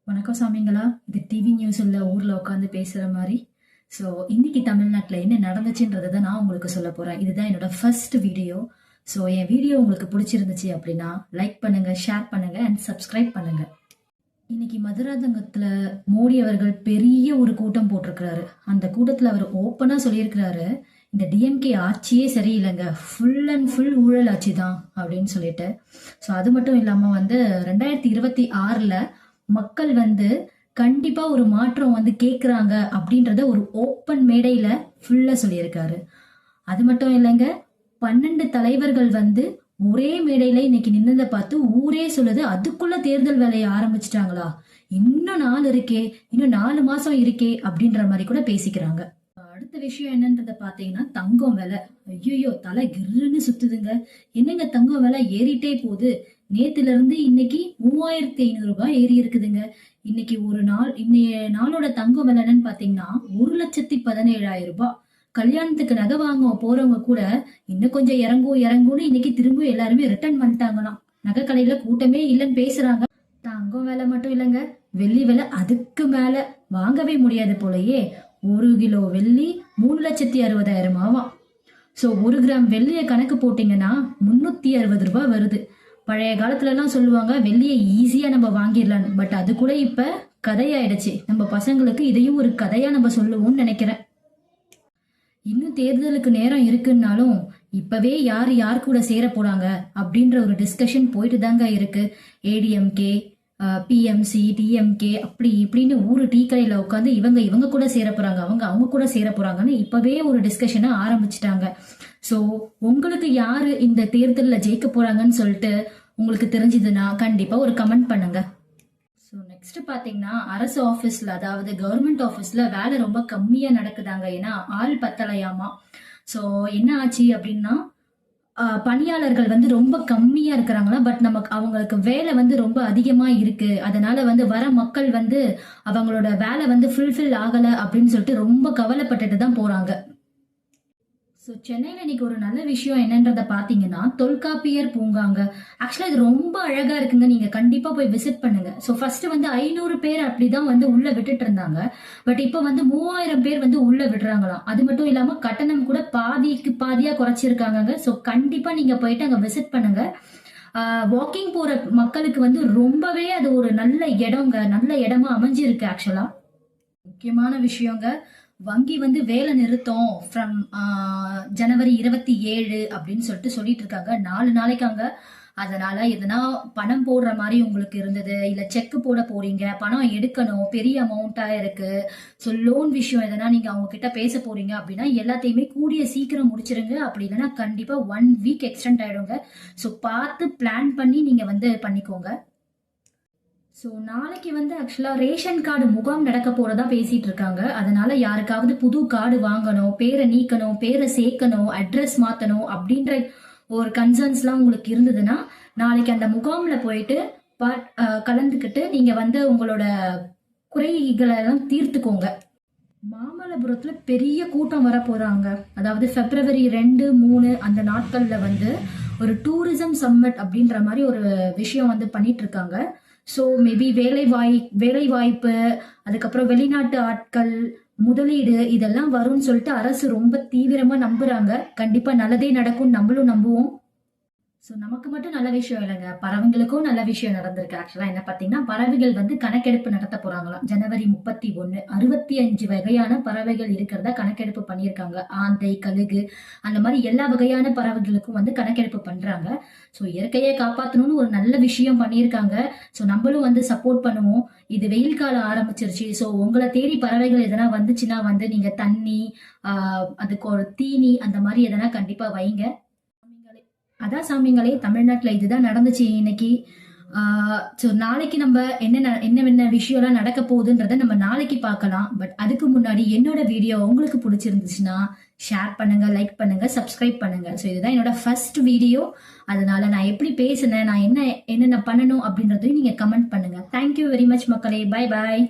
வணக்கம் சாமிங்களா. இது TV news இல்ல ஊர்ல உட்காந்து பேசுற மாதிரி. ஸோ இன்னைக்கு தமிழ்நாட்டில் என்ன நடந்துச்சுன்றதை தான் நான் உங்களுக்கு சொல்ல போறேன். இதுதான் என்னோட ஃபர்ஸ்ட் வீடியோ. ஸோ என் வீடியோ உங்களுக்கு பிடிச்சிருந்துச்சு அப்படின்னா லைக் பண்ணுங்க, ஷேர் பண்ணுங்க அண்ட் சப்ஸ்கிரைப் பண்ணுங்க. இன்னைக்கு மதுராந்தகத்துல மோடி அவர்கள் பெரிய ஒரு கூட்டம் போட்டிருக்கிறாரு. அந்த கூட்டத்துல அவர் ஓப்பனா சொல்லியிருக்கிறாரு, இந்த டிஎம்கே ஆட்சியே சரியில்லைங்க, ஃபுல் அண்ட் ஃபுல் ஊழல் ஆட்சி தான் அப்படின்னு சொல்லிட்டு. ஸோ அது மட்டும் இல்லாம 2026 மக்கள் கண்டிப்பா ஒரு மாற்றம் கேக்குறாங்க அப்படின்றத ஒரு ஓப்பன் மேடையில ஃபுல்லா சொல்லியிருக்காரு. அது மட்டும் இல்லைங்க, 12 தலைவர்கள் ஒரே மேடையில இன்னைக்கு நின்னதை பார்த்து ஊரே சொல்லுது, அதுக்குள்ள தேர்தல் வேலையை ஆரம்பிச்சிட்டாங்களா, இன்னும் நாள் இருக்கே, இன்னும் 4 மாசம் இருக்கே அப்படின்ற மாதிரி கூட பேசிக்கிறாங்க. அடுத்த விஷயம் என்னன்றத பாத்தீங்கன்னா தங்கம் விலை. ஐயோ, தலை கிருன்னு சுத்துதுங்க. என்னங்க தங்கம் விலை ஏறிட்டே போகுது. நேத்துல இருந்து இன்னைக்கு 3500 ரூபாய் ஏறி இருக்குதுங்க. இன்னைக்கு ஒரு நாள், இன்னைய நாளோட தங்கம் விலை என்னன்னு பாத்தீங்கன்னா 1,17,000 ரூபாய். கல்யாணத்துக்கு நகை வாங்க போறவங்க கூட இன்னும் கொஞ்சம் இறங்கும்னு இன்னைக்கு திரும்ப எல்லாருமே ரிட்டர்ன் பண்ணிட்டாங்களாம். நகை கடையில கூட்டமே இல்லைன்னு பேசுறாங்க. தங்கம் விலை மட்டும் இல்லைங்க, வெள்ளி விலை அதுக்கு மேல வாங்கவே முடியாது போலயே. 1 கிலோ வெள்ளி 3,60,000 ஆவாம். ஸோ 1 கிராம் வெள்ளியை கணக்கு போட்டீங்கன்னா 360 ரூபாய் வருது. பழைய காலத்துல எல்லாம் சொல்லுவாங்க வெள்ளியை ஈஸியா நம்ம வாங்கிடலாம், பட் அது கூட இப்ப கதையாயிடுச்சு. நம்ம பசங்களுக்கு இதையும் ஒரு கதையா நம்ம சொல்லுவோம்னு நினைக்கிறேன். இன்னும் தேர்தலுக்கு நேரம் இருக்குன்னாலும் இப்பவே யார் கூட சேர போறாங்க அப்படின்ற ஒரு டிஸ்கஷன் போயிட்டு தாங்க இருக்கு. ஏடிஎம்கே, பிஎம்சி, டிஎம்கே அப்படி இப்படின்னு ஊரு டீ கடையில உட்காந்து இவங்க கூட சேர போறாங்க, அவங்க கூட சேர போறாங்கன்னு இப்பவே ஒரு டிஸ்கஷனை ஆரம்பிச்சிட்டாங்க. ஸோ உங்களுக்கு யாரு இந்த தேர்தலில் ஜெயிக்க போறாங்கன்னு சொல்லிட்டு உங்களுக்கு தெரிஞ்சதுன்னா கண்டிப்பா ஒரு கமெண்ட் பண்ணுங்க. ஸோ நெக்ஸ்ட் பாத்தீங்கன்னா அரசு ஆஃபீஸ்ல, அதாவது கவர்மெண்ட் ஆஃபீஸ்ல வேலை ரொம்ப கம்மியா நடக்குதாங்க. ஏன்னா ஆள் பத்தலையாமா. ஸோ என்ன ஆச்சு அப்படின்னா பணியாளர்கள் ரொம்ப கம்மியா இருக்கிறாங்களா, பட் நமக்கு அவங்களுக்கு வேலை ரொம்ப அதிகமா இருக்கு. அதனால வர மக்கள் அவங்களோட வேலை ஃபுல்ஃபில் ஆகல அப்படின்னு சொல்லிட்டு ரொம்ப கவலைப்பட்டுட்டு தான் போறாங்க. ஸோ சென்னையில் இன்னைக்கு ஒரு நல்ல விஷயம் என்னன்றதை பார்த்தீங்கன்னா தொல்காப்பியர் பூங்காங்க. ஆக்சுவலாக இது ரொம்ப அழகாக இருக்குங்க, நீங்கள் கண்டிப்பாக போய் விசிட் பண்ணுங்க. ஸோ ஃபர்ஸ்ட் 500 பேர் அப்படிதான் உள்ள விட்டுட்டு இருந்தாங்க. பட் இப்போ 3000 பேர் உள்ள விடுறாங்களாம். அது மட்டும் இல்லாமல் கட்டணம் கூட பாதிக்கு பாதியாக குறைச்சிருக்காங்க. ஸோ கண்டிப்பாக நீங்கள் போயிட்டு அங்கே விசிட் பண்ணுங்க. வாக்கிங் போற மக்களுக்கு ரொம்பவே அது ஒரு நல்ல இடங்க, நல்ல இடமா அமைஞ்சிருக்கு. ஆக்சுவலா முக்கியமான விஷயங்க, வங்கி வேலை நிறுத்தம் ஃப்ரம் ஜனவரி 27 அப்படின்னு சொல்லிட்டு இருக்காங்க. 4 நாளைக்காங்க. அதனால எதனா பணம் போடுற மாதிரி உங்களுக்கு இருந்தது, இல்ல செக் போட போறீங்க, பணம் எடுக்கணும், பெரிய அமௌண்டா இருக்கு, ஸோ லோன் விஷயம் எதனா நீங்க அவங்க கிட்ட பேச போறீங்க அப்படின்னா எல்லாத்தையுமே கூடிய சீக்கிரம் முடிச்சிருங்க. அப்படி இல்லைன்னா கண்டிப்பா 1 வீக் எக்ஸ்டெண்ட் ஆயிடுங்க. ஸோ பார்த்து பிளான் பண்ணி நீங்க பண்ணிக்கோங்க. ஸோ நாளைக்கு ஆக்சுவலாக ரேஷன் கார்டு முகாம் நடக்க போறதா பேசிட்டு இருக்காங்க. அதனால யாருக்காவது புது கார்டு வாங்கணும், பேரை நீக்கணும், பேரை சேர்க்கணும், அட்ரஸ் மாத்தணும் அப்படின்ற ஒரு கன்சர்ன்ஸ்லாம் உங்களுக்கு இருந்ததுன்னா நாளைக்கு அந்த முகாம்ல போயிட்டு கலந்துக்கிட்டு நீங்க உங்களோட குறைகளை எல்லாம் தீர்த்துக்கோங்க. மாமல்லபுரத்துல பெரிய கூட்டம் வர போறாங்க. அதாவது பிப்ரவரி 2, 3 அந்த நாட்கள்ல ஒரு டூரிசம் சம்மிட் அப்படின்ற மாதிரி ஒரு விஷயம் பண்ணிட்டு இருக்காங்க. ஸோ மேபி வேலை வாய்ப்பு, அதுக்கப்புறம் வெளிநாட்டு ஆட்கள், முதலீடு இதெல்லாம் வரும்னு சொல்லிட்டு அரசு ரொம்ப தீவிரமா நம்புறாங்க. கண்டிப்பா நல்லதே நடக்கும், நம்மளும் நம்புவோம். ஸோ நமக்கு மட்டும் நல்ல விஷயம் இல்லைங்க, பறவைங்களுக்கும் நல்ல விஷயம் நடந்திருக்கு. ஆக்சுவலா என்ன பார்த்தீங்கன்னா பறவைகள் கணக்கெடுப்பு நடத்த போறாங்களாம். ஜனவரி 31 65 வகையான பறவைகள் இருக்கிறதா கணக்கெடுப்பு பண்ணியிருக்காங்க. ஆந்தை, கழுகு அந்த மாதிரி எல்லா வகையான பறவைகளுக்கும் கணக்கெடுப்பு பண்றாங்க. ஸோ இயற்கையை காப்பாற்றணும்னு ஒரு நல்ல விஷயம் பண்ணியிருக்காங்க. ஸோ நம்மளும் சப்போர்ட் பண்ணுவோம். இது வெயில் காலம் ஆரம்பிச்சிருச்சு. ஸோ உங்களை தேடி பறவைகள் எதனா வந்துச்சுன்னா நீங்க தண்ணி, அதுக்கு ஒரு தீனி அந்த மாதிரி எதனா கண்டிப்பா வைங்க. அதான் சாமிங்களே, தமிழ்நாட்டுல இதுதான் நடந்துச்சு இன்னைக்கு. ஸோ நாளைக்கு நம்ம என்ன விஷயம்லாம் நடக்க போகுதுன்றத நம்ம நாளைக்கு பார்க்கலாம். பட் அதுக்கு முன்னாடி என்னோட வீடியோ உங்களுக்கு பிடிச்சிருந்துச்சுன்னா ஷேர் பண்ணுங்க, லைக் பண்ணுங்க, சப்ஸ்கிரைப் பண்ணுங்க. ஸோ இதுதான் என்னோட ஃபர்ஸ்ட் வீடியோ. அதனால நான் எப்படி பேசினேன், நான் என்னென்ன பண்ணணும் அப்படின்றதையும் நீங்க கமெண்ட் பண்ணுங்க. தேங்க்யூ வெரி மச் மக்களே. Bye bye.